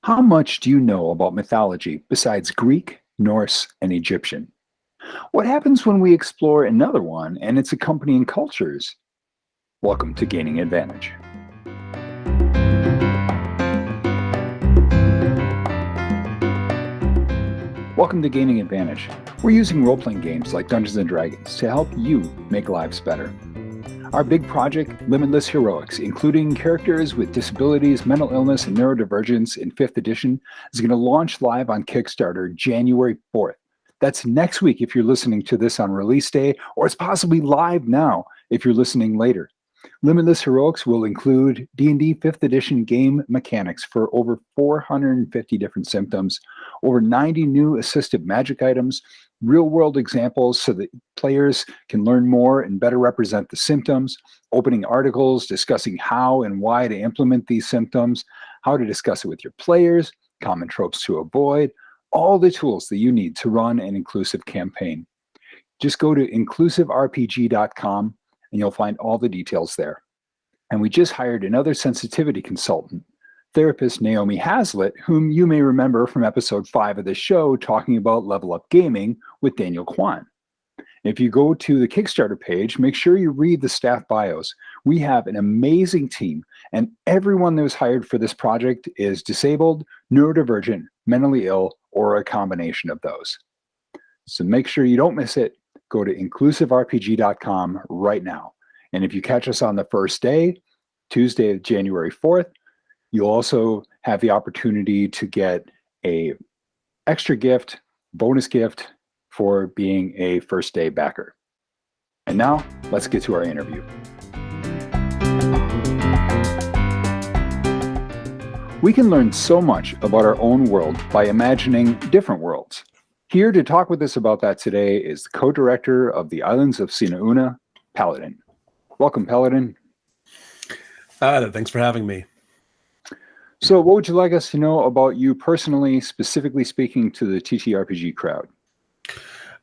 How much do you know about mythology besides Greek, Norse, and Egyptian? What happens when we explore another one and its accompanying cultures? Welcome to Gaining Advantage. Welcome to Gaining Advantage. We're using role-playing games like Dungeons & Dragons to help you make lives better. Our big project, Limitless Heroics, including characters with disabilities, mental illness, and neurodivergence in 5th edition, is going to launch live on Kickstarter January 4th. That's next week if you're listening to this on release day, or it's possibly live now if you're listening later. Limitless Heroics will include D&D 5th edition game mechanics for over 450 different symptoms, over 90 new assistive magic items, real-world examples so that players can learn more and better represent the symptoms, opening articles discussing how and why to implement these symptoms, how to discuss it with your players, common tropes to avoid, all the tools that you need to run an inclusive campaign. Just go to inclusiverpg.com and you'll find all the details there. And we just hired another sensitivity consultant, therapist Naomi Hazlitt, whom you may remember from episode 5 of the show talking about Level Up Gaming with Daniel Kwan. If you go to the Kickstarter page, make sure you read the staff bios. We have an amazing team, and everyone that was hired for this project is disabled, neurodivergent, mentally ill, or a combination of those. So make sure you don't miss it. Go to inclusiverpg.com right now. And if you catch us on the first day, Tuesday, January 4th, you'll also have the opportunity to get a extra gift, bonus gift for being a first day backer. And now let's get to our interview. We can learn so much about our own world by imagining different worlds. Here to talk with us about that today is the co-director of the Islands of Sina Una, Paladin. Welcome, Paladin. Thanks for having me. So what would you like us to know about you personally, specifically speaking to the TTRPG crowd?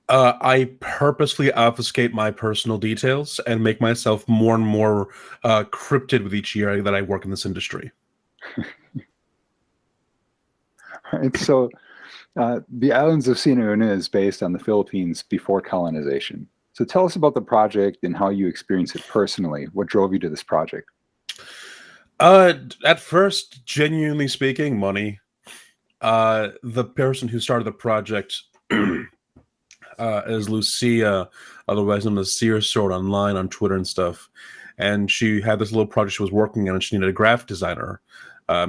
I purposefully obfuscate my personal details and make myself more and more cryptid with each year that I work in this industry. All right, so the Islands of Sina Una is based on the Philippines before colonization. So tell us about the project and how you experienced it personally. What drove you to this project? At first, genuinely speaking, money. The person who started the project is Lucia, otherwise known as Seer Sword online on Twitter and stuff. And she had this little project she was working on, and she needed a graphic designer.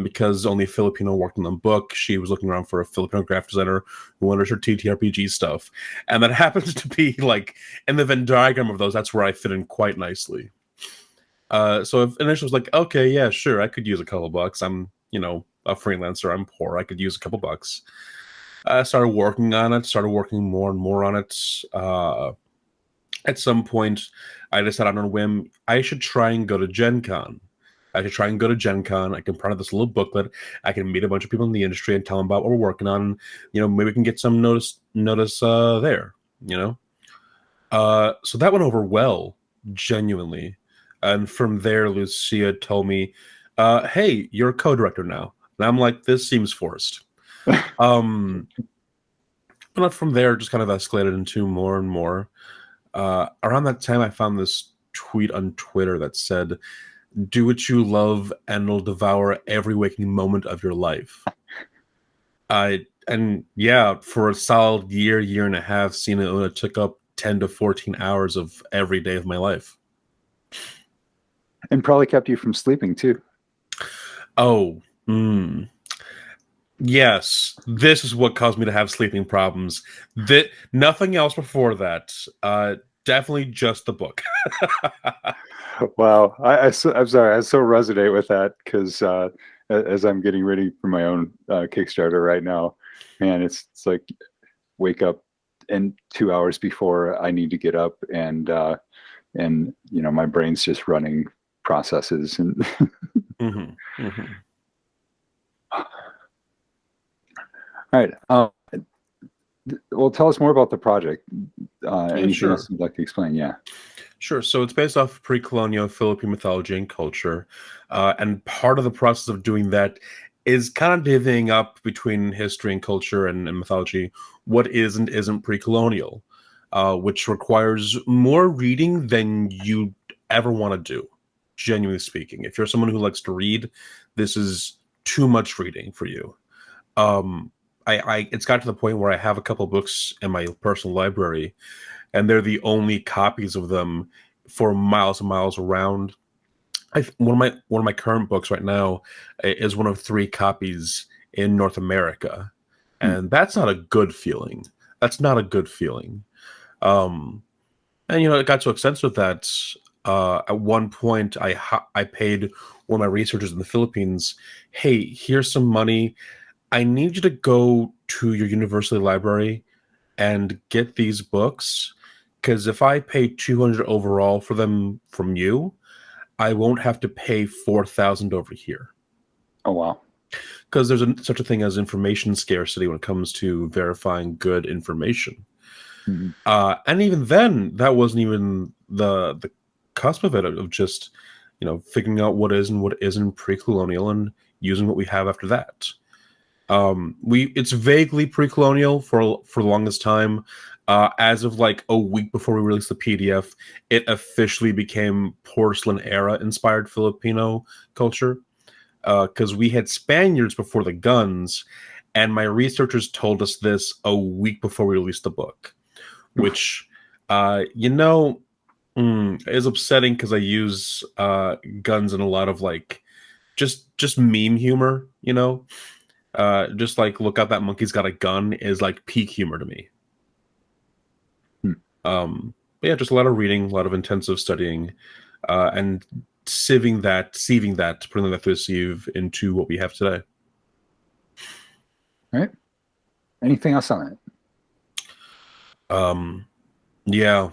Because only a Filipino worked on the book, she was looking around for a Filipino graphic designer who wanted her TTRPG stuff. And that happens to be, like, in the Venn diagram of those, that's where I fit in quite nicely. So initially was like, okay, yeah, sure, I could use a couple bucks. I'm, a freelancer. I'm poor. I could use a couple bucks. I started working on it, started working more and more on it. At some point, I decided on a whim, I should try and go to Gen Con. I should try and go to Gen Con. I can print out this little booklet. I can meet a bunch of people in the industry and tell them about what we're working on. Maybe we can get some notice there, So that went over well, genuinely. And from there, Lucia told me, hey, you're a co-director now. And I'm like, this seems forced. But from there, just kind of escalated into more and more. Around that time, I found this tweet on Twitter that said, do what you love and it'll devour every waking moment of your life. And for a solid year and a half, Sina Una took up 10 to 14 hours of every day of my life. And probably kept you from sleeping too. Oh, yes. This is what caused me to have sleeping problems. Nothing else before that. Definitely just the book. Wow. I'm sorry. I so resonate with that because as I'm getting ready for my own Kickstarter right now, man, it's like wake up and 2 hours before I need to get up and my brain's just running processes and All right. Well, tell us more about the project. Anything else you'd like to explain? Yeah. Sure. So it's based off pre-colonial Philippine mythology and culture. And part of the process of doing that is kind of divvying up between history and culture and mythology what is and isn't pre-colonial, which requires more reading than you ever want to do. Genuinely speaking, if you're someone who likes to read, this is too much reading for you. It's got to the point where I have a couple books in my personal library, and they're the only copies of them for miles and miles around. One of my current books right now is one of 3 copies in North America, and that's not a good feeling. That's not a good feeling. And it got so extensive that at one point I paid one of my researchers in the Philippines, "Hey, here's some money. I need you to go to your university library and get these books, because if I pay 200 overall for them from you, I won't have to pay 4,000 over here." Oh, wow. Because there's such a thing as information scarcity when it comes to verifying good information. Mm-hmm. And even then, that wasn't even the cusp of it, of just, figuring out what is and what isn't pre-colonial and using what we have after that. It's vaguely pre-colonial for the longest time. As of like a week before we released the PDF, it officially became porcelain era inspired Filipino culture, because we had Spaniards before the guns, and my researchers told us this a week before we released the book, which is upsetting, because I use guns in a lot of like just meme humor, just like, look out, that monkey's got a gun, is like peak humor to me. But yeah, just a lot of reading, a lot of intensive studying, and sieving that, putting that through the sieve into what we have today. All right. Anything else on it? Yeah.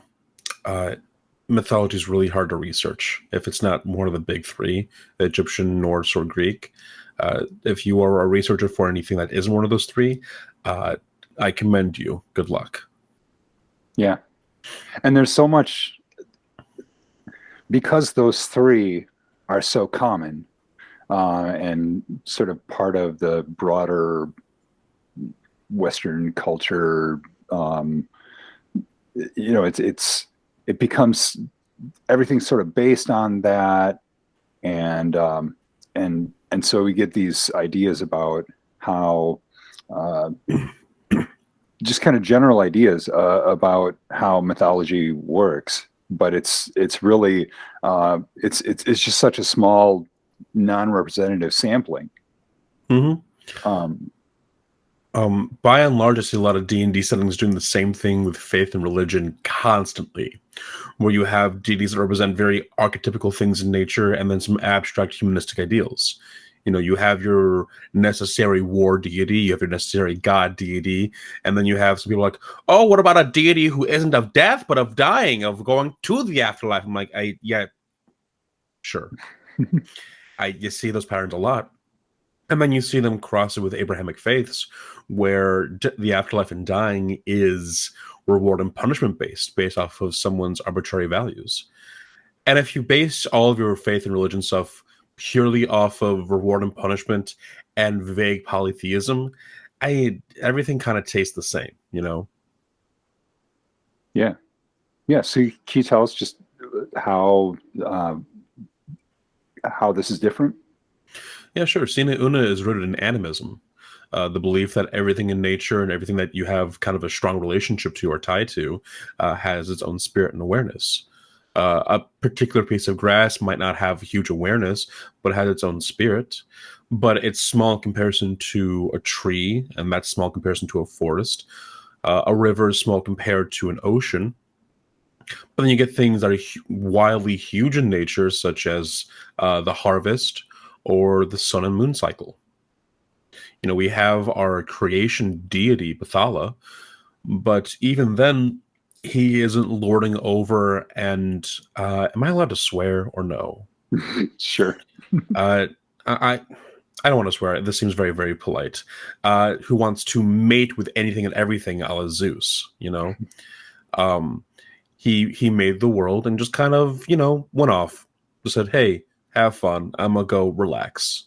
Mythology is really hard to research if it's not one of the big 3, Egyptian, Norse, or Greek. If you are a researcher for anything that isn't one of those 3, I commend you. Good luck. Yeah. And there's so much, because those 3 are so common, and sort of part of the broader Western culture, it becomes, everything's sort of based on that, and so we get these ideas about how just kind of general ideas about how mythology works, but it's really it's just such a small, non-representative sampling. Mm-hmm. By and large, I see a lot of D&D settings doing the same thing with faith and religion constantly, where you have deities that represent very archetypical things in nature, and then some abstract humanistic ideals. You have your necessary war deity, you have your necessary god deity, and then you have some people like, oh, what about a deity who isn't of death, but of dying, of going to the afterlife? I'm like, yeah, sure. You see those patterns a lot. And then you see them cross it with Abrahamic faiths, where the afterlife and dying is reward and punishment based off of someone's arbitrary values. And if you base all of your faith and religion stuff purely off of reward and punishment and vague polytheism, everything kind of tastes the same, Yeah. So can you tell us just how this is different? Yeah, sure. Sina Una is rooted in animism, the belief that everything in nature and everything that you have kind of a strong relationship to or tied to has its own spirit and awareness. A particular piece of grass might not have huge awareness, but has its own spirit. But it's small in comparison to a tree, and that's small in comparison to a forest. A river is small compared to an ocean. But then you get things that are wildly huge in nature, such as the harvest or the sun and moon cycle. We have our creation deity, Bathala, but even then, he isn't lording over and am I allowed to swear or no? Sure. I don't want to swear. This seems very, very polite. Who wants to mate with anything and everything a la Zeus, He made the world and just kind of, went off. Just said, hey, have fun. I'm going to go relax,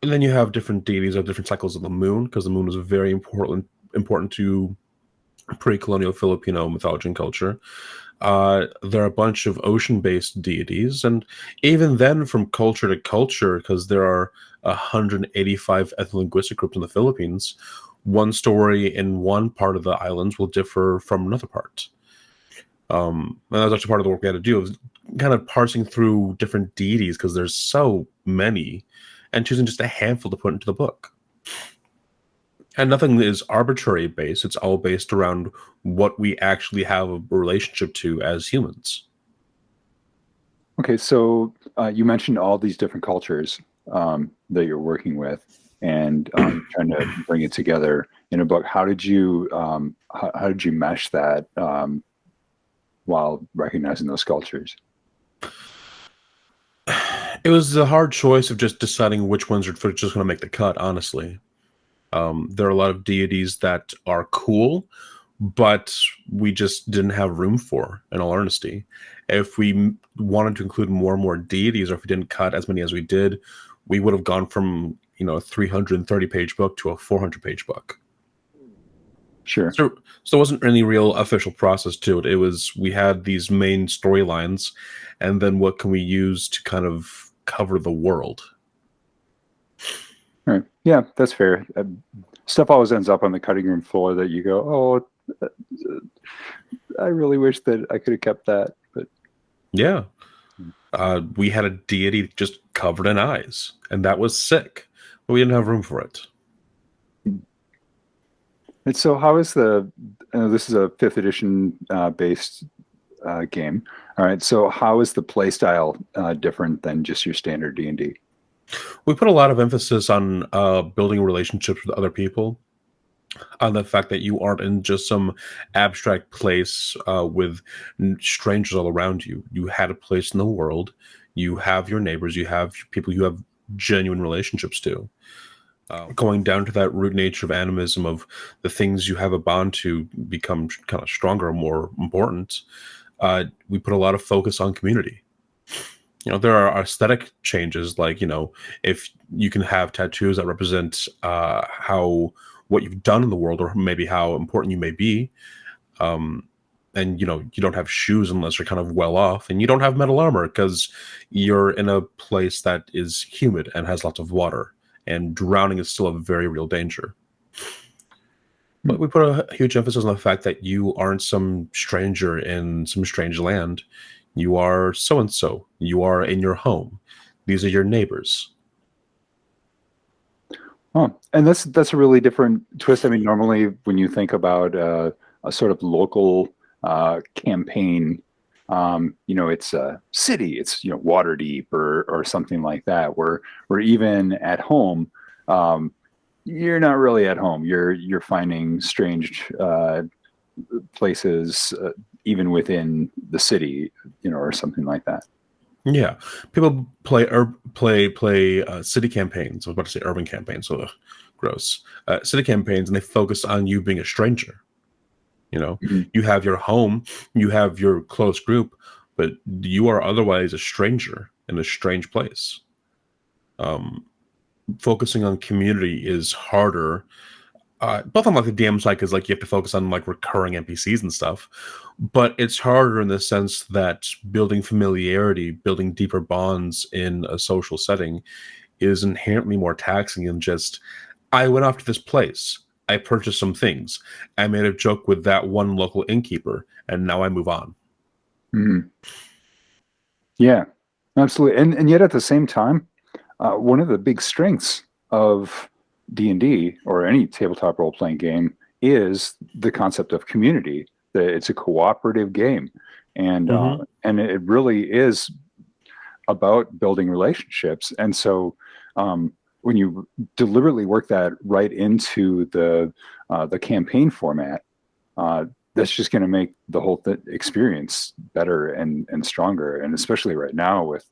And then you have different deities of different cycles of the moon, because the moon was very important to pre-colonial Filipino mythology and culture. There are a bunch of ocean-based deities, and even then, from culture to culture, because there are 185 ethno-linguistic groups in the Philippines, one story in one part of the islands will differ from another part. And that's actually part of the work we had to do, is kind of parsing through different deities, because there's so many, and choosing just a handful to put into the book. And nothing is arbitrary based. It's all based around what we actually have a relationship to as humans. Okay, so you mentioned all these different cultures that you're working with, and trying to bring it together in a book. How did you mesh that while recognizing those cultures? It was a hard choice of just deciding which ones are just going to make the cut, honestly. There are a lot of deities that are cool, but we just didn't have room for, in all honesty. If we wanted to include more and more deities, or if we didn't cut as many as we did, we would have gone from, a 330-page book to a 400-page book. Sure. So there wasn't any real official process to it. It was, we had these main storylines, and then what can we use to kind of cover the world? All right. Yeah, that's fair. Stuff always ends up on the cutting room floor that you go, oh, I really wish that I could have kept that. But yeah, we had a deity just covered in eyes, and that was sick, but we didn't have room for it. And so how is this is a 5th edition based game. All right. So how is the play style different than just your standard D&D? We put a lot of emphasis on building relationships with other people, on the fact that you aren't in just some abstract place with strangers all around you. You had a place in the world. You have your neighbors. You have people you have genuine relationships to. Going down to that root nature of animism, of the things you have a bond to become kind of stronger, more important. We put a lot of focus on community. There are aesthetic changes, like, if you can have tattoos that represent what you've done in the world, or maybe how important you may be. And, you don't have shoes unless you're kind of well off, and you don't have metal armor because you're in a place that is humid and has lots of water, and drowning is still a very real danger. But we put a huge emphasis on the fact that you aren't some stranger in some strange land. You are so-and-so. You are in your home. These are your neighbors. Oh, and that's a really different twist. I mean, normally when you think about a sort of local campaign, it's a city, it's Waterdeep or something like that, where even at home, you're not really at home. You're finding strange places even within the city, or something like that. Yeah, people play city campaigns. I was about to say urban campaigns, so gross. City campaigns, and they focus on you being a stranger. You have your home, you have your close group, but you are otherwise a stranger in a strange place. Focusing on community is harder. Both on like the DM side, because like you have to focus on like recurring NPCs and stuff, but it's harder in the sense that building familiarity, building deeper bonds in a social setting is inherently more taxing than just, I went off to this place, I purchased some things, I made a joke with that one local innkeeper, and now I move on. Mm-hmm. Yeah, absolutely. And yet at the same time, one of the big strengths of D&D or any tabletop role-playing game is the concept of community. That it's a cooperative game, and it really is about building relationships. And so when you deliberately work that right into the campaign format, that's just going to make the whole experience better and stronger. And especially right now with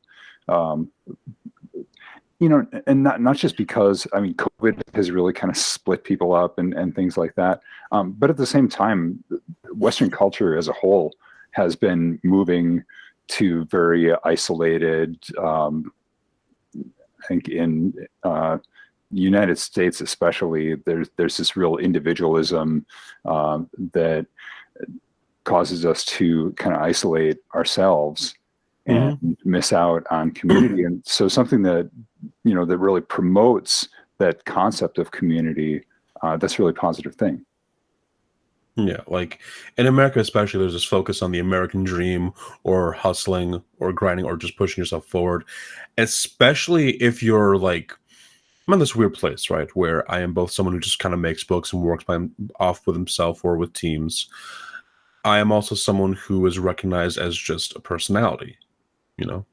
and not just because, I mean, COVID has really kind of split people up and things like that. But at the same time, Western culture as a whole has been moving to very isolated, I think United States, especially, there's this real individualism that causes us to kind of isolate ourselves and Hmm. miss out on community. And so something that, that really promotes that concept of community, that's a really positive thing. Yeah, like in America, especially, there's this focus on the American dream or hustling or grinding or just pushing yourself forward. Especially if you're like, I'm in this weird place, right? Where I am both someone who just kind of makes books and works off with himself or with teams. I am also someone who is recognized as just a personality, you know?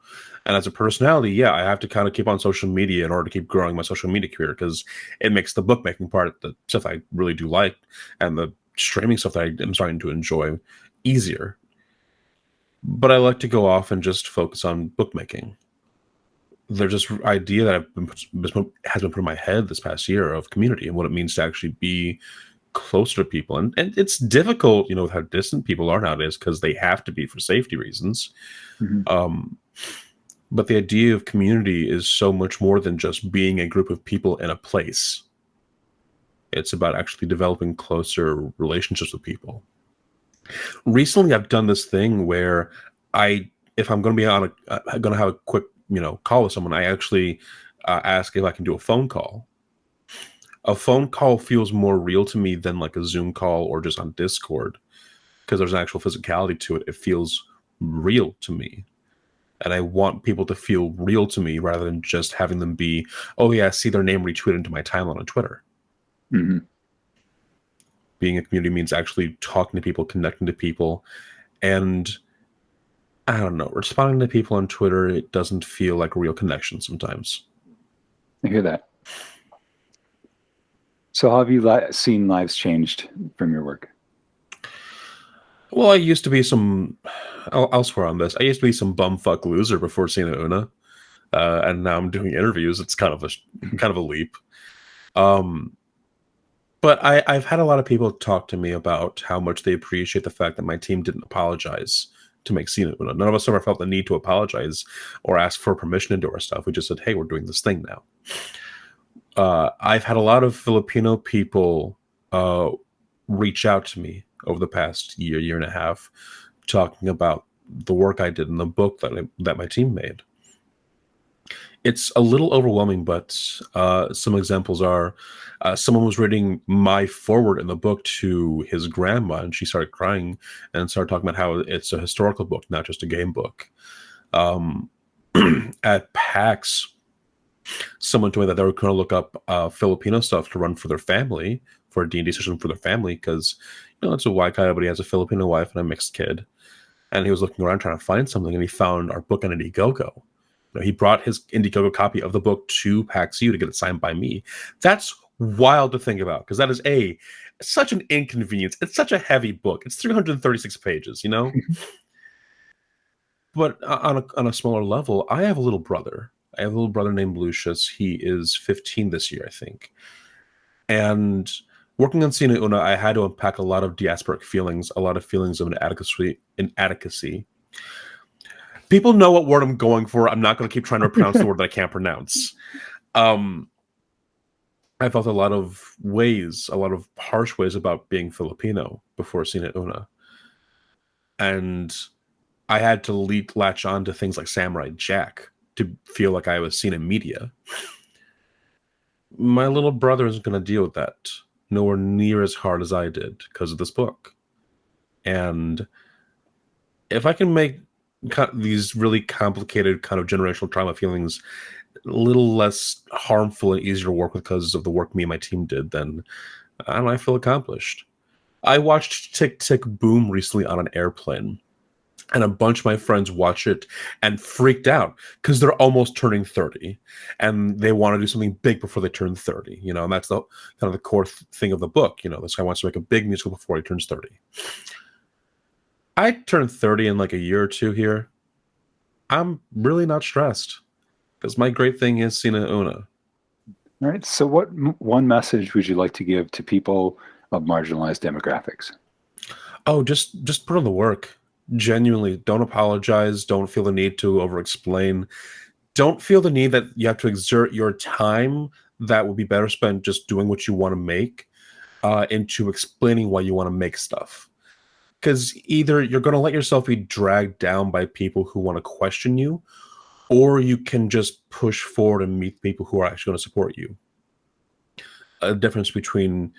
And as a personality, yeah, I have to kind of keep on social media in order to keep growing my social media career because it makes the bookmaking part, the stuff I really do like, and the streaming stuff that I'm starting to enjoy easier. But I like to go off and just focus on bookmaking. There's this idea that has been put in my head this past year of community and what it means to actually be closer to people. And it's difficult, with how distant people are nowadays because they have to be for safety reasons. Mhm. But the idea of community is so much more than just being a group of people in a place. It's about actually developing closer relationships with people. Recently, I've done this thing where if I'm going to be going to have a quick, call with someone, I actually ask if I can do a phone call. A phone call feels more real to me than like a Zoom call or just on Discord because there's an actual physicality to it. It feels real to me. And I want people to feel real to me rather than just having them be, oh yeah, I see their name retweeted into my timeline on Twitter. Mm-hmm. Being a community means actually talking to people, connecting to people, and I don't know, responding to people on Twitter, it doesn't feel like a real connection sometimes. I hear that. So how have you seen lives changed from your work? Well, I used to be I'll swear on this, I used to be some bumfuck loser before Sina Una, and now I'm doing interviews. It's kind of a leap. Um, But I've had a lot of people talk to me about how much they appreciate the fact that my team didn't apologize to make Sina Una. None of us ever felt the need to apologize or ask for permission to do our stuff. We just said, hey, we're doing this thing now. I've had a lot of Filipino people reach out to me over the past year and a half, talking about the work I did in the book that my team made. It's a little overwhelming, but some examples are someone was reading my forward in the book to his grandma, and she started crying and started talking about how it's a historical book, not just a game book. Um, at PAX, someone told me that they were going to look up Filipino stuff to run for their family, for a D&D session for their family, because it's a white guy, but he has a Filipino wife and a mixed kid. And he was looking around trying to find something, and he found our book on Indiegogo. He brought his Indiegogo copy of the book to PAX U to get it signed by me. That's wild to think about because that is such an inconvenience. It's such a heavy book. It's 336 pages, But on a smaller level, I have a little brother. I have a little brother named Lucius. He is 15 this year, I think. And working on Sina Una, I had to unpack a lot of diasporic feelings, a lot of feelings of inadequacy. People know what word I'm going for. I'm not going to keep trying to pronounce the word that I can't pronounce. I felt a lot of harsh ways about being Filipino before Sina Una. And I had to latch on to things like Samurai Jack to feel like I was seen in media. My little brother isn't going to deal with that nowhere near as hard as I did because of this book. And if I can make these really complicated kind of generational trauma feelings a little less harmful and easier to work with because of the work me and my team did, then I feel accomplished. I watched Tick Tick Boom recently on an airplane, and a bunch of my friends watched it and freaked out because they're almost turning 30 and they want to do something big before they turn 30, and that's the kind of the core thing of the book. This guy wants to make a big musical before he turns 30. I turned 30 in like a year or two here. I'm really not stressed because my great thing is Sina Una. All right. So what one message would you like to give to people of marginalized demographics? Oh, just put in the work. Genuinely, don't apologize. Don't feel the need to over-explain. Don't feel the need that you have to exert your time that would be better spent just doing what you want to make into explaining why you want to make stuff. Because either you're going to let yourself be dragged down by people who want to question you, or you can just push forward and meet people who are actually going to support you. A difference between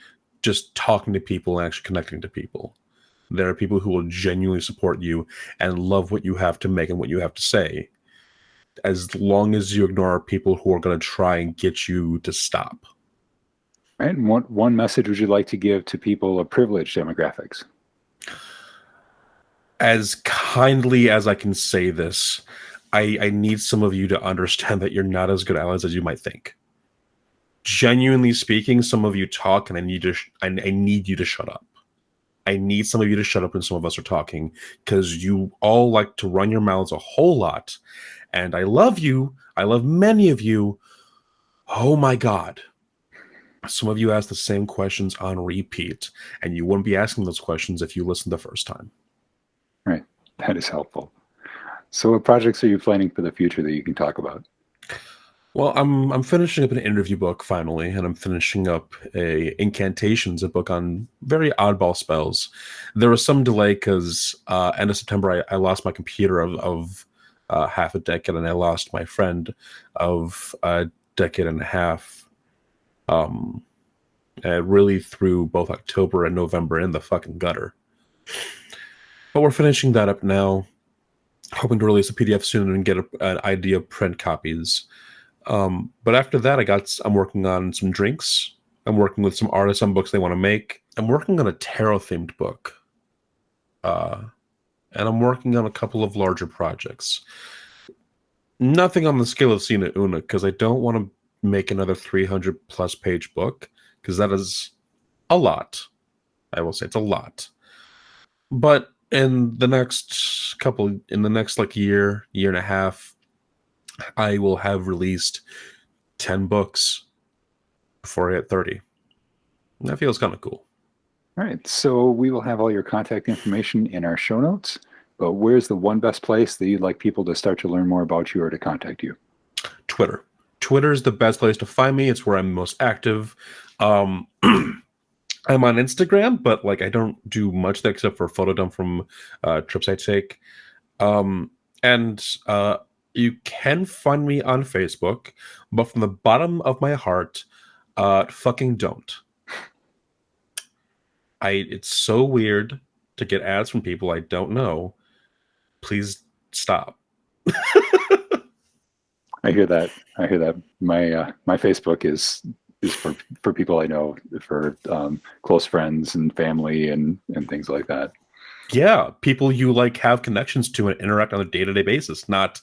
just talking to people and actually connecting to people. There are people who will genuinely support you and love what you have to make and what you have to say, as long as you ignore people who are going to try and get you to stop. Right. And one message would you like to give to people of privileged demographics? As kindly as I can say this, I need some of you to understand that you're not as good allies as you might think. Genuinely speaking, some of you talk, and I need you to shut up. I need some of you to shut up when some of us are talking, because you all like to run your mouths a whole lot. And I love you. I love many of you. Oh my God. Some of you ask the same questions on repeat, and you wouldn't be asking those questions if you listened the first time. Right. That is helpful. So what projects are you planning for the future that you can talk about? Well, I'm finishing up an interview book finally, and I'm finishing up a Incantations, a book on very oddball spells. There was some delay because end of September I lost my computer of half a decade, and I lost my friend of a decade and a half. Really through both October and November in the fucking gutter. But we're finishing that up now, hoping to release a PDF soon and get an idea of print copies. But after that, I'm working on some drinks. I'm working with some artists on books they want to make. I'm working on a tarot-themed book. And I'm working on a couple of larger projects. Nothing on the scale of Sina Una, because I don't want to make another 300-plus page book, because that is a lot. I will say it's a lot. But in the next year and a half, I will have released 10 books before I hit 30. And that feels kind of cool. All right. So we will have all your contact information in our show notes. But where's the one best place that you'd like people to start to learn more about you or to contact you? Twitter. Twitter is the best place to find me. It's where I'm most active. I'm on Instagram, but I don't do much there except for photo dump from trips I take. And you can find me on Facebook, but from the bottom of my heart, fucking don't. It's so weird to get ads from people I don't know. Please stop. I hear that. My Facebook is for people I know, for close friends and family and things like that. Yeah, people you have connections to and interact on a day-to-day basis, not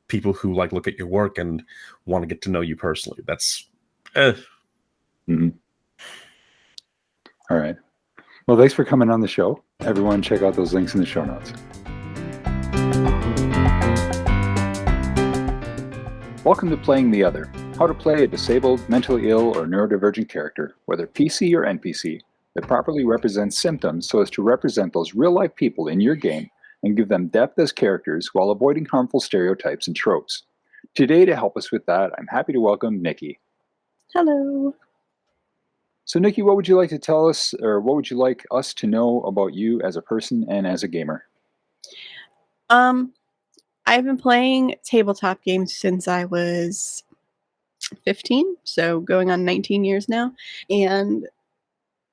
people who look at your work and want to get to know you personally. That's Mm-hmm. All right. Well, thanks for coming on the show. Everyone, check out those links in the show notes. Welcome to Playing the Other, how to play a disabled, mentally ill, or neurodivergent character, whether PC or NPC, that properly represents symptoms so as to represent those real-life people in your game and give them depth as characters while avoiding harmful stereotypes and tropes. Today, to help us with that, I'm happy to welcome Nikki. Hello. So Nikki, what would you like to tell us, or what would you like us to know about you as a person and as a gamer? I've been playing tabletop games since I was 15, so going on 19 years now, and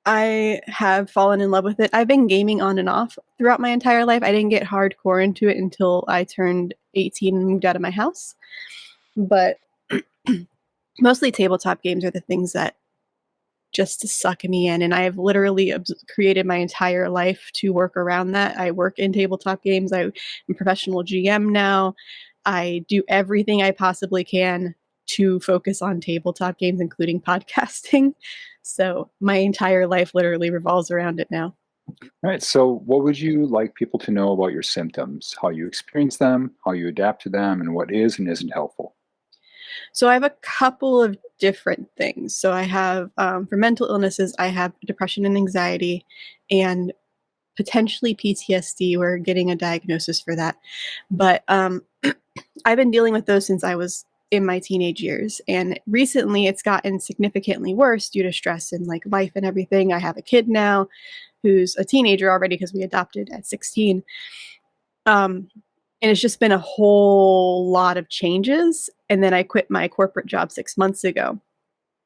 I have fallen in love with it. I've been gaming on and off throughout my entire life. I didn't get hardcore into it until I turned 18 and moved out of my house, but mostly tabletop games are the things that just suck me in, and I have literally created my entire life to work around that. I work in tabletop games. I'm a professional GM now. I do everything I possibly can to focus on tabletop games, including podcasting. So my entire life literally revolves around it now. All right, so what would you like people to know about your symptoms, how you experience them, how you adapt to them, and what is and isn't helpful? So I have a couple of different things. So I have, for mental illnesses, I have depression and anxiety and potentially PTSD. We're getting a diagnosis for that. But I've been dealing with those since I was in my teenage years. And recently it's gotten significantly worse due to stress and like life and everything. I have a kid now who's a teenager already because we adopted at 16. And it's just been a whole lot of changes. And then I quit my corporate job 6 months ago,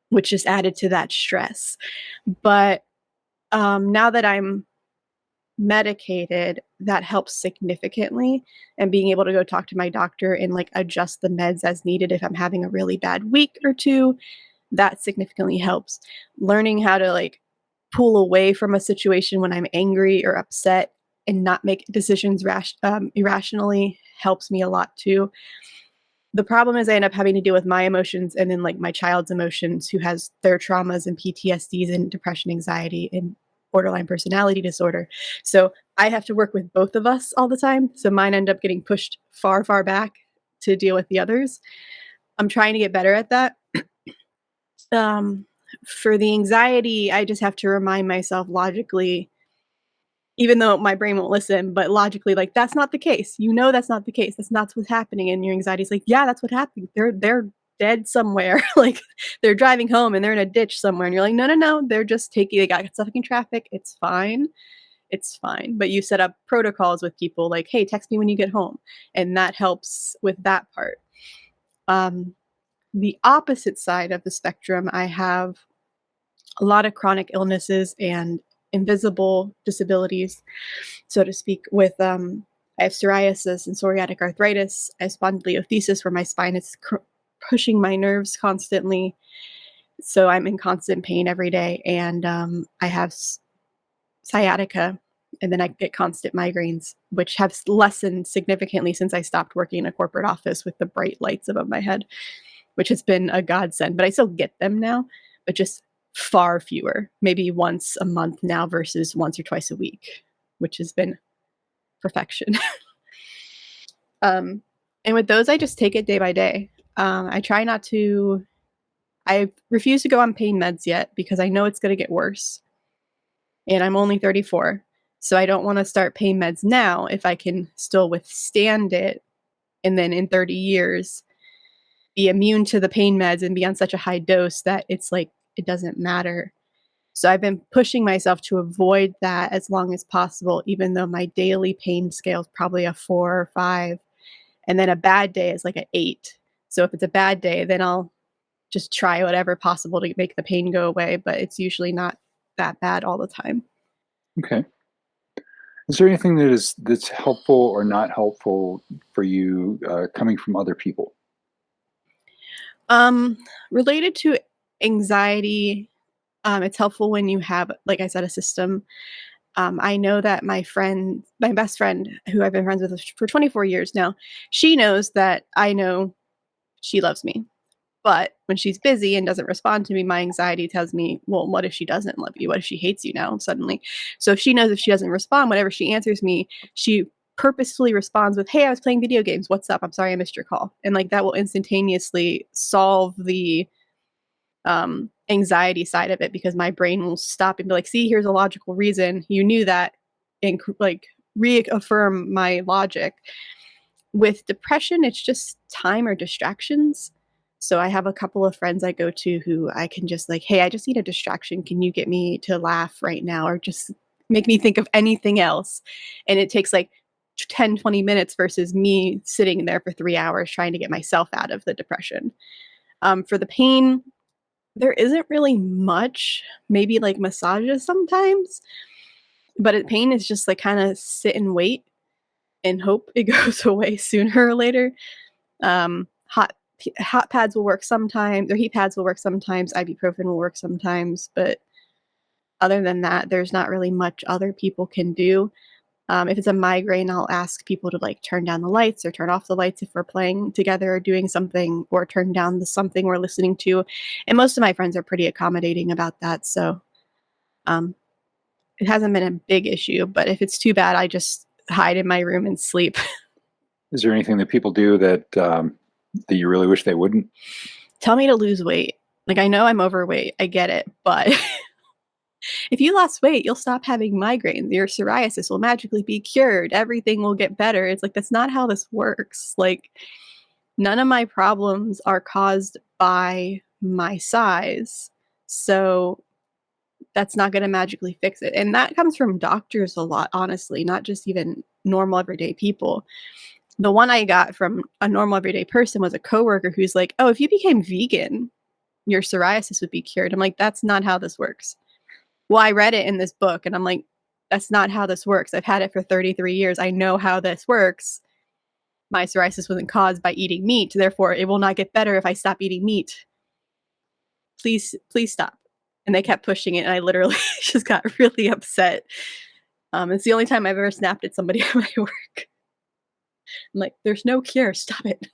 which just added to that stress. But now that I'm medicated, that helps significantly. And being able to go talk to my doctor and like adjust the meds as needed if I'm having a really bad week or two, that significantly helps. Learning how to like pull away from a situation when I'm angry or upset and not make decisions irrationally helps me a lot too. The problem is I end up having to deal with my emotions and then like my child's emotions who has their traumas and PTSDs and depression, anxiety, and borderline personality disorder. So I have to work with both of us all the time. So mine end up getting pushed far, far back to deal with the others. I'm trying to get better at that. For the anxiety, I just have to remind myself logically, even though my brain won't listen, but logically, like, that's not the case. You know that's not the case. That's not what's happening. And your anxiety is like, yeah, that's what happened. They're dead somewhere. Like they're driving home and they're in a ditch somewhere. And you're like, no. They're just they got stuck in traffic. It's fine. It's fine. But you set up protocols with people like, hey, text me when you get home. And that helps with that part. The opposite side of the spectrum, I have a lot of chronic illnesses and invisible disabilities, so to speak, with I have psoriasis and psoriatic arthritis. I have spondylolisthesis where my spine is pushing my nerves constantly. So I'm in constant pain every day. And I have sciatica, and then I get constant migraines, which have lessened significantly since I stopped working in a corporate office with the bright lights above my head, which has been a godsend. But I still get them now, but just far fewer, maybe once a month now versus once or twice a week, which has been perfection. And with those, I just take it day by day. I try not to, I refuse to go on pain meds yet because I know it's going to get worse. And I'm only 34. So I don't want to start pain meds now if I can still withstand it. And then in 30 years, be immune to the pain meds and be on such a high dose that it's like, it doesn't matter. So I've been pushing myself to avoid that as long as possible, even though my daily pain scale is probably a 4 or 5. And then a bad day is like an 8. So if it's a bad day, then I'll just try whatever possible to make the pain go away. But it's usually not that bad all the time. Okay. Is there anything that's helpful or not helpful for you coming from other people? Related to anxiety, it's helpful when you have, like I said, a system. I know that my best friend, who I've been friends with for 24 years now, she knows that I know she loves me. But when she's busy and doesn't respond to me, my anxiety tells me, well, what if she doesn't love you? What if she hates you now suddenly? So if she knows if she doesn't respond, whenever she answers me, she purposefully responds with, hey, I was playing video games. What's up? I'm sorry I missed your call. And like that will instantaneously solve the anxiety side of it, because my brain will stop and be like, see, here's a logical reason. You knew that, and like reaffirm my logic. With depression, it's just time or distractions. So I have a couple of friends I go to who I can just like, hey, I just need a distraction. Can you get me to laugh right now? Or just make me think of anything else. And it takes like 10, 20 minutes versus me sitting there for 3 hours trying to get myself out of the depression. For the pain, there isn't really much, maybe like massages sometimes, but pain is just like kind of sit and wait and hope it goes away sooner or later. Hot pads will work sometimes, or heat pads will work sometimes, ibuprofen will work sometimes, but other than that, there's not really much other people can do. If it's a migraine, I'll ask people to like turn down the lights or turn off the lights if we're playing together or doing something, or turn down the something we're listening to. And most of my friends are pretty accommodating about that. So it hasn't been a big issue, but if it's too bad, I just hide in my room and sleep. Is there anything that people do that that you really wish they wouldn't? Tell me to lose weight. Like, I know I'm overweight. I get it. But if you lost weight, you'll stop having migraines. Your psoriasis will magically be cured. Everything will get better. It's like, that's not how this works. Like, none of my problems are caused by my size. So that's not going to magically fix it. And that comes from doctors a lot, honestly, not just even normal everyday people. The one I got from a normal everyday person was a coworker who's like, oh, if you became vegan, your psoriasis would be cured. I'm like, that's not how this works. Well, I read it in this book and I'm like, that's not how this works. I've had it for 33 years. I know how this works. My psoriasis wasn't caused by eating meat. Therefore, it will not get better if I stop eating meat. Please stop. And they kept pushing it. And I literally just got really upset. It's the only time I've ever snapped at somebody at my work. I'm like, there's no cure. Stop it.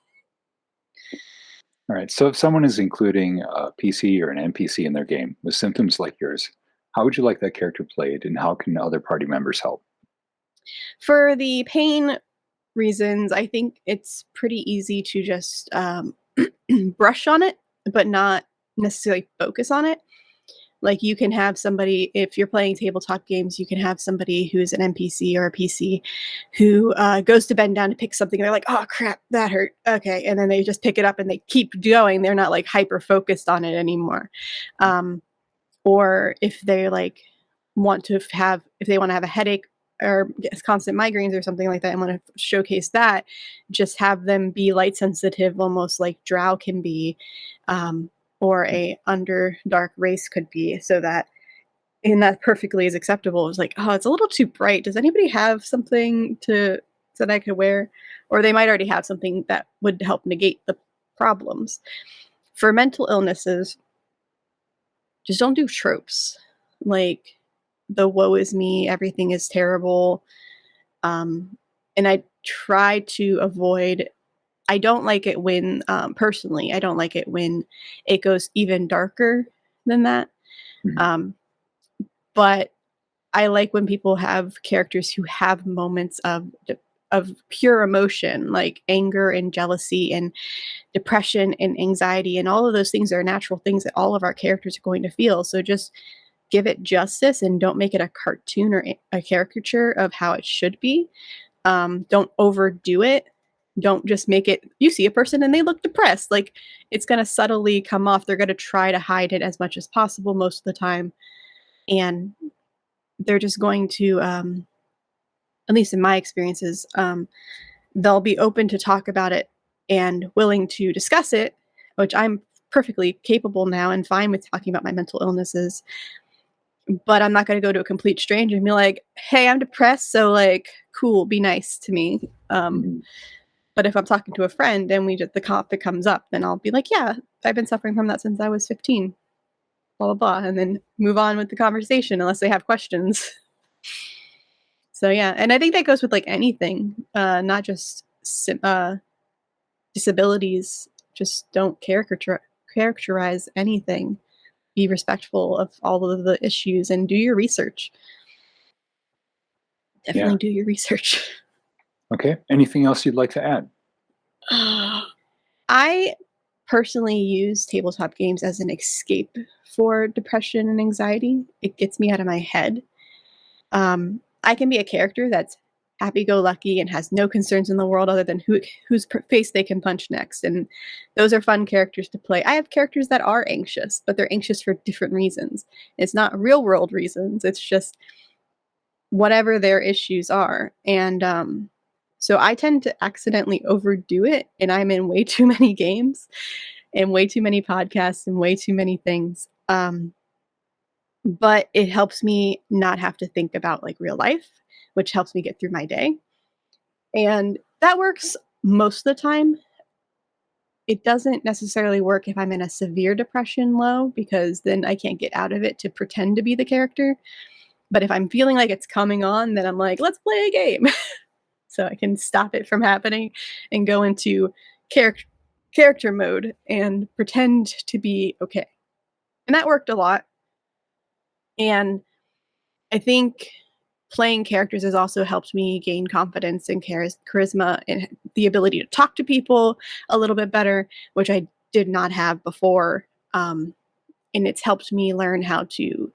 All right. So if someone is including a PC or an NPC in their game with symptoms like yours, how would you like that character played, and how can other party members help? For the pain reasons, I think it's pretty easy to just brush on it, but not necessarily focus on it. Like you can have somebody, if you're playing tabletop games, you can have somebody who's an NPC or a PC who goes to bend down to pick something. And they're like, oh crap, that hurt. Okay. And then they just pick it up and they keep going. They're not like hyper focused on it anymore. Or if they like if they want to have a headache or constant migraines or something like that and want to showcase that, just have them be light sensitive, almost like Drow can be. Or a Underdark race could be, so that, and that perfectly is acceptable. It's like, oh, it's a little too bright. Does anybody have something that I could wear? Or they might already have something that would help negate the problems. For mental illnesses, just don't do tropes. Like the woe is me, everything is terrible. And I try to avoid, I don't like it when, personally, I don't like it when it goes even darker than that. Mhm. But I like when people have characters who have moments of pure emotion, like anger and jealousy and depression and anxiety, and all of those things are natural things that all of our characters are going to feel. So just give it justice and don't make it a cartoon or a caricature of how it should be. Don't overdo it. Don't just make it, you see a person and they look depressed. Like it's going to subtly come off. They're going to try to hide it as much as possible most of the time. And they're just going to, at least in my experiences, they'll be open to talk about it and willing to discuss it, which I'm perfectly capable now and fine with talking about my mental illnesses. But I'm not going to go to a complete stranger and be like, hey, I'm depressed. So like, cool, be nice to me. Mhm. But if I'm talking to a friend and the topic comes up, then I'll be like, yeah, I've been suffering from that since I was 15, blah, blah, blah. And then move on with the conversation unless they have questions. So yeah, and I think that goes with like anything, not just disabilities. Just don't characterize anything. Be respectful of all of the issues and do your research. Definitely Yeah. do your research. Okay. Anything else you'd like to add? I personally use tabletop games as an escape for depression and anxiety. It gets me out of my head. I can be a character that's happy-go-lucky and has no concerns in the world other than whose face they can punch next. And those are fun characters to play. I have characters that are anxious, but they're anxious for different reasons. It's not real-world reasons. It's just whatever their issues are. And so I tend to accidentally overdo it, and I'm in way too many games and way too many podcasts and way too many things. But it helps me not have to think about like real life, which helps me get through my day. And that works most of the time. It doesn't necessarily work if I'm in a severe depression low, because then I can't get out of it to pretend to be the character. But if I'm feeling like it's coming on, then I'm like, let's play a game. So I can stop it from happening and go into character mode and pretend to be okay. And that worked a lot. And I think playing characters has also helped me gain confidence and charisma and the ability to talk to people a little bit better, which I did not have before. And it's helped me learn how to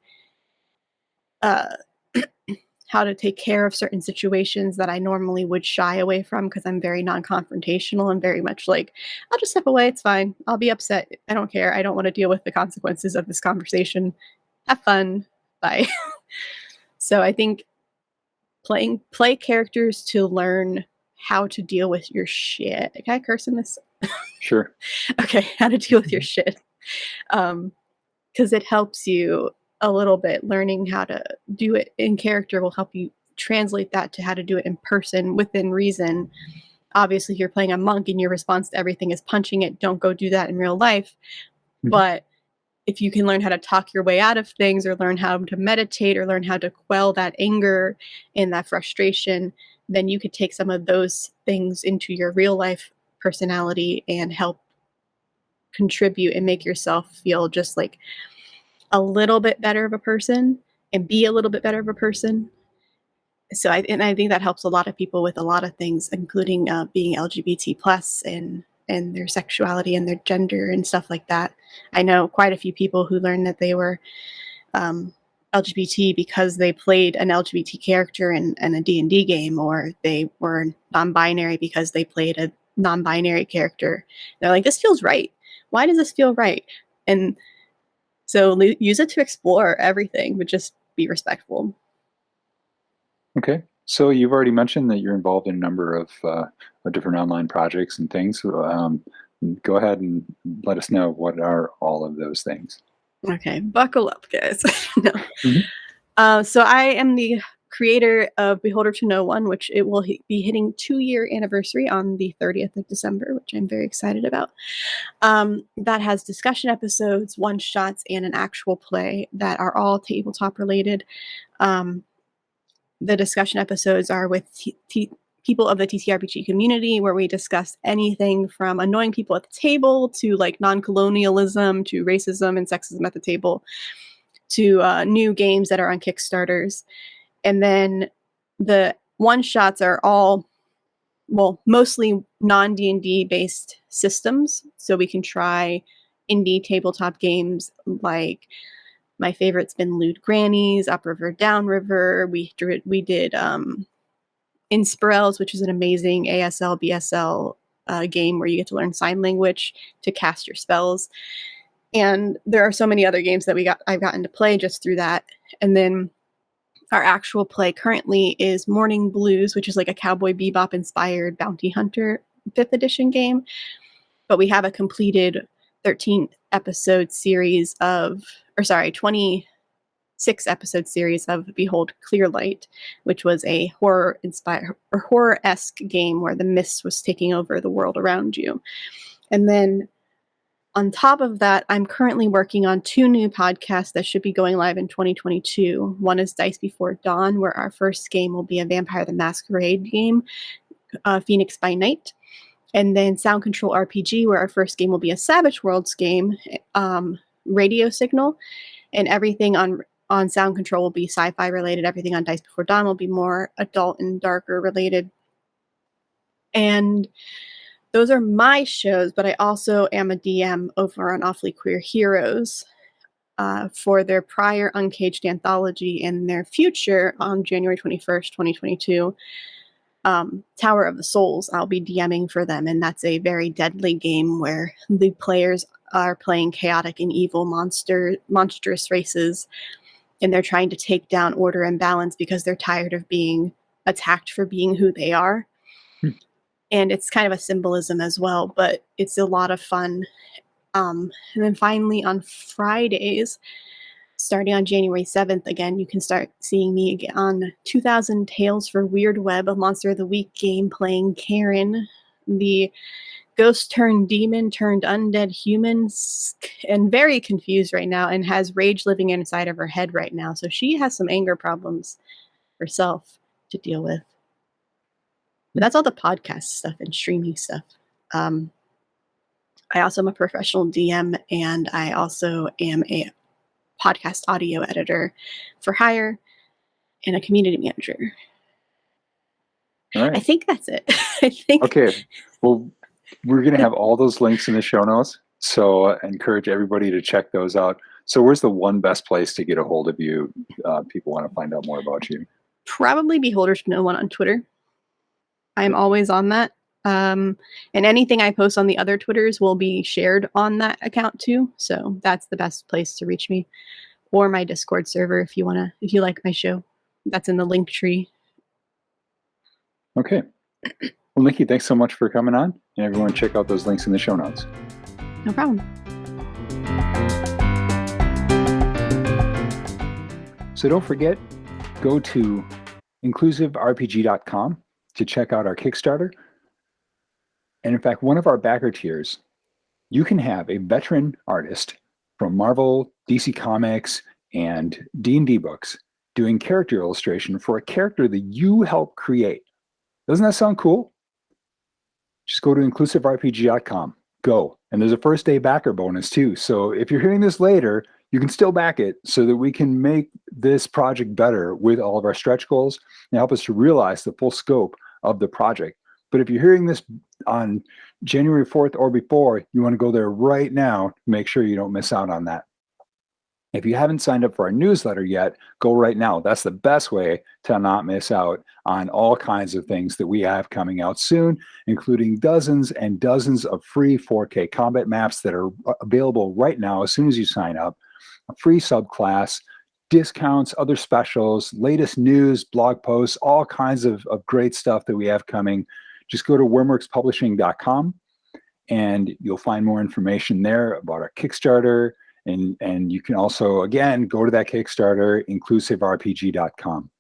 how to take care of certain situations that I normally would shy away from because I'm very non-confrontational and very much like, I'll just step away. It's fine. I'll be upset. I don't care. I don't want to deal with the consequences of this conversation. Have fun. Bye. So I think play characters to learn how to deal with your shit. Can I curse in this? Sure. Okay, how to deal with your shit. Because it helps you a little bit. Learning how to do it in character will help you translate that to how to do it in person within reason. Obviously, if you're playing a monk and your response to everything is punching it, don't go do that in real life. Mhm. But if you can learn how to talk your way out of things, or learn how to meditate, or learn how to quell that anger and that frustration, then you could take some of those things into your real life personality and help contribute and make yourself feel just like a little bit better of a person and be a little bit better of a person. So I think that helps a lot of people with a lot of things, including being LGBT plus and their sexuality and their gender and stuff like that. I know quite a few people who learned that they were LGBT because they played an LGBT character in a D&D game, or they were non-binary because they played a non-binary character. They're like, this feels right. Why does this feel right? And so use it to explore everything, but just be respectful. Okay. So you've already mentioned that you're involved in a number of different online projects and things. Go ahead and let us know, what are all of those things? Okay, buckle up, guys. No. Mhm. So I am the creator of Beholder to No One, which it will be hitting 2-year anniversary on the 30th of December, which I'm very excited about. That has discussion episodes, one-shots, and an actual play that are all tabletop related. The discussion episodes are with people of the TTRPG community, where we discuss anything from annoying people at the table to like non-colonialism to racism and sexism at the table to new games that are on Kickstarters. And then the one-shots are all, well, mostly non-D&D based systems. So we can try indie tabletop games like, my favorite's been Lewd Grannies, Upriver, Downriver. We did Inspirels, which is an amazing ASL, BSL game where you get to learn sign language to cast your spells. And there are so many other games that I've gotten to play just through that. And then our actual play currently is Morning Blues, which is like a Cowboy Bebop inspired bounty hunter 5th edition game. But we have a completed 26 episode series of Behold Clearlight, which was a horror-esque game where the mist was taking over the world around you. And then on top of that, I'm currently working on 2 new podcasts that should be going live in 2022. One is Dice Before Dawn, where our first game will be a Vampire the Masquerade game, Phoenix by Night. And then Sound Control RPG, where our first game will be a Savage Worlds game, Radio Signal. And everything on Sound Control will be sci-fi related. Everything on Dice Before Dawn will be more adult and darker related. And those are my shows, but I also am a DM over on Awfully Queer Heroes for their prior Uncaged anthology, and their future on January 21st, 2022. Tower of the Souls, I'll be DMing for them, and that's a very deadly game where the players are playing chaotic and evil monstrous races, and they're trying to take down order and balance because they're tired of being attacked for being who they are. And it's kind of a symbolism as well, but it's a lot of fun. And then finally on Fridays, starting on January 7th, again, you can start seeing me again on 2000 Tales for Weird Web, a Monster of the Week game, playing Karen, the ghost turned demon turned undead human, and very confused right now, and has rage living inside of her head right now. So she has some anger problems herself to deal with. But that's all the podcast stuff and streaming stuff. I also am a professional DM, and I also am a podcast audio editor for hire and a community manager. All right. I think that's it. I think. Okay. Well, we're going to have all those links in the show notes, so I encourage everybody to check those out. So where's the one best place to get a hold of you? People want to find out more about you. probably Beholders No One on Twitter. I'm always on that. And anything I post on the other Twitters will be shared on that account too. So that's the best place to reach me. Or my Discord server if you like my show. That's in the link tree. Okay. Well, Nikki, thanks so much for coming on. And everyone check out those links in the show notes. No problem. So don't forget, go to inclusiverpg.com to check out our Kickstarter. And in fact, one of our backer tiers, you can have a veteran artist from Marvel, DC Comics, and D&D books doing character illustration for a character that you help create. Doesn't that sound cool? Just go to inclusiverpg.com. Go. And there's a first day backer bonus too. So if you're hearing this later, you can still back it so that we can make this project better with all of our stretch goals and help us to realize the full scope of the project. But if you're hearing this on January 4th or before, you want to go there right now to make sure you don't miss out on that. If you haven't signed up for our newsletter yet, go right now. That's the best way to not miss out on all kinds of things that we have coming out soon, including dozens and dozens of free 4K combat maps that are available right now as soon as you sign up, a free subclass, discounts, other specials, latest news, blog posts, all kinds of great stuff that we have coming. Just go to wyrmworkspublishing.com and you'll find more information there about our Kickstarter. And you can also, again, go to that Kickstarter, inclusiverpg.com.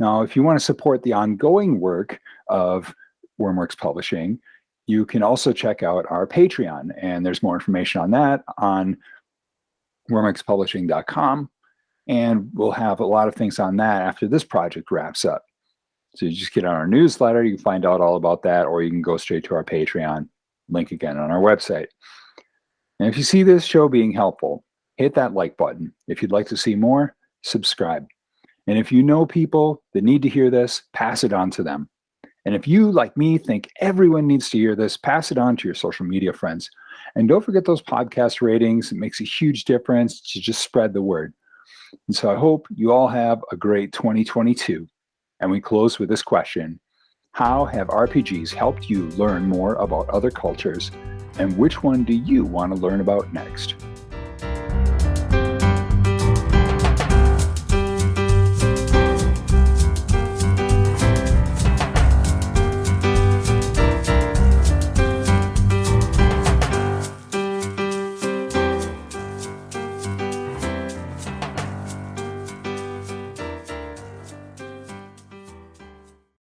Now, if you want to support the ongoing work of Wyrmworks Publishing, you can also check out our Patreon. And there's more information on that on wyrmworkspublishing.com. And we'll have a lot of things on that after this project wraps up. So you just get on our newsletter, you can find out all about that, or you can go straight to our Patreon, link again on our website. And if you see this show being helpful, hit that like button. If you'd like to see more, subscribe. And if you know people that need to hear this, pass it on to them. And if you, like me, think everyone needs to hear this, pass it on to your social media friends. And don't forget those podcast ratings. It makes a huge difference to just spread the word. And so I hope you all have a great 2022. And we close with this question. How have RPGs helped you learn more about other cultures? And which one do you want to learn about next?